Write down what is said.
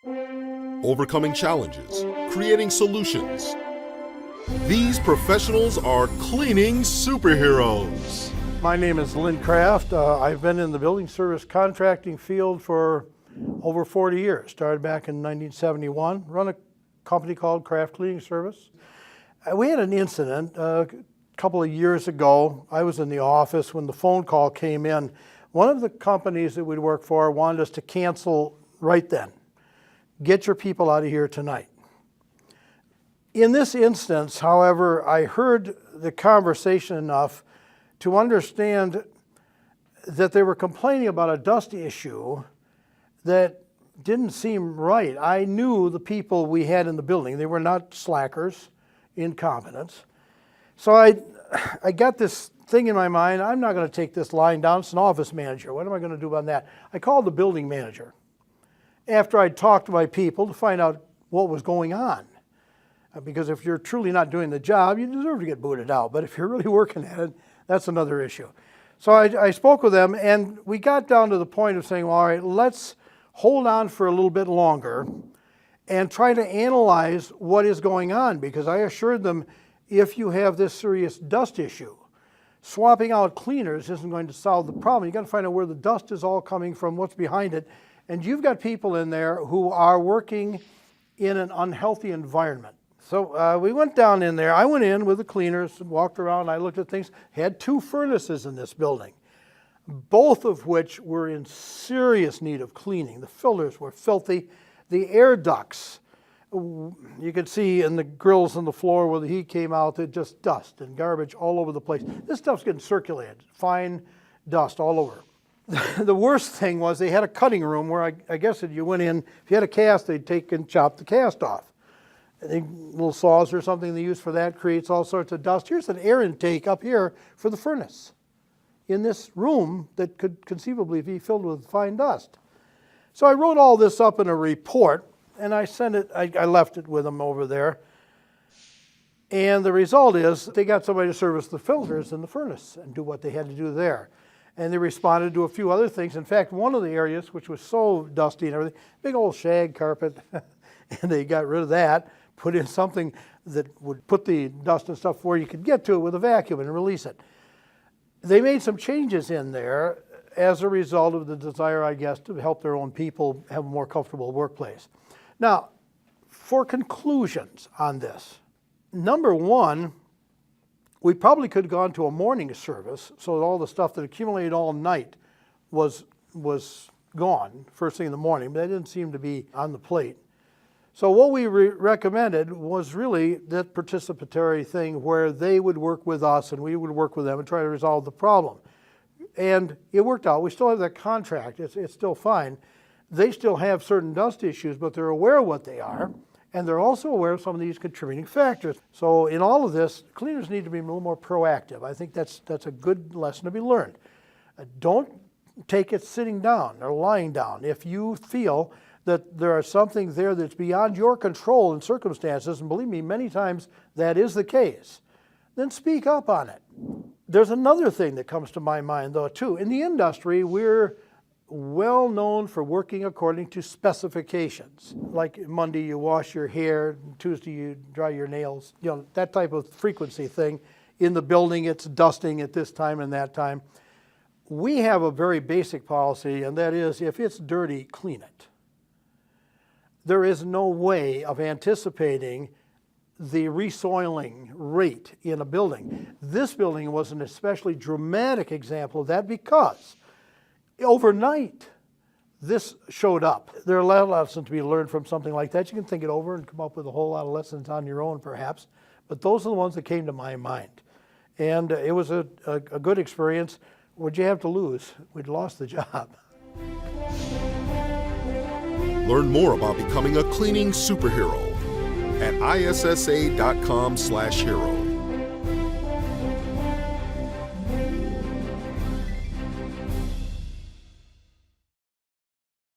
overcoming challenges, creating solutions. These professionals are cleaning superheroes. My name is Lynn Krafft. I've been in the building service contracting field for over 40 years. Started back in 1971, run a company called Krafft Cleaning Service. We had an incident a couple of years ago. I was in the office when the phone call came in. One of the companies that we'd work for wanted us to cancel right then. Get your people out of here tonight. In this instance, however, I heard the conversation enough to understand that they were complaining about a dust issue that didn't seem right. I knew the people we had in the building. They were not slackers, incompetents. So I got this thing in my mind, I'm not going to take this lying down. It's an office manager. What am I going to do about that? I called the building manager after I'd talked to my people to find out what was going on. Because if you're truly not doing the job, you deserve to get booted out. But if you're really working at it, that's another issue. So I spoke with them, and we got down to the point of saying, well, all right, let's hold on for a little bit longer and try to analyze what is going on. Because I assured them, if you have this serious dust issue, swapping out cleaners isn't going to solve the problem. You've got to find out where the dust is all coming from, what's behind it. And you've got people in there who are working in an unhealthy environment. So we went down in there. I went in with the cleaners and walked around. I looked at things. Had 2 furnaces in this building, both of which were in serious need of cleaning. The filters were filthy. The air ducts, you could see in the grills on the floor where the heat came out, that just dust and garbage all over the place. This stuff's getting circulated, fine dust all over. The worst thing was they had a cutting room where I guess if you went in, if you had a cast, they'd take and chop the cast off. I think little saws or something they use for that creates all sorts of dust. Here's an air intake up here for the furnace in this room that could conceivably be filled with fine dust. So I wrote all this up in a report and I sent it, I left it with them over there. And the result is they got somebody to service the filters in the furnace and do what they had to do there. And they responded to a few other things. In fact, one of the areas, which was so dusty and everything, big old shag carpet, and they got rid of that, put in something that would put the dust and stuff where you could get to it with a vacuum and release it. They made some changes in there as a result of the desire, I guess, to help their own people have a more comfortable workplace. Now, for conclusions on this, number one, we probably could have gone to a morning service so that all the stuff that accumulated all night was gone first thing in the morning, but that didn't seem to be on the plate. So what we recommended was really that participatory thing where they would work with us and we would work with them and try to resolve the problem. And it worked out. We still have that contract. It's still fine. They still have certain dust issues, but they're aware of what they are. And they're also aware of some of these contributing factors. So in all of this, cleaners need to be a little more proactive. I think that's a good lesson to be learned. Don't take it sitting down or lying down. If you feel that there is something there that's beyond your control and circumstances, and believe me, many times that is the case, then speak up on it. There's another thing that comes to my mind, though, too. In the industry, we're well known for working according to specifications. Like Monday, you wash your hair, Tuesday, you dry your nails, you know, that type of frequency thing. In the building, it's dusting at this time and that time. We have a very basic policy, and that is if it's dirty, clean it. There is no way of anticipating the resoiling rate in a building. This building was an especially dramatic example of that because overnight this showed up. There are a lot of lessons to be learned from something like that. You can think it over and come up with a whole lot of lessons on your own perhaps, but those are the ones that came to my mind. And it was a good experience. What'd you have to lose? We'd lost the job. Learn more about becoming a cleaning superhero at issa.com/hero.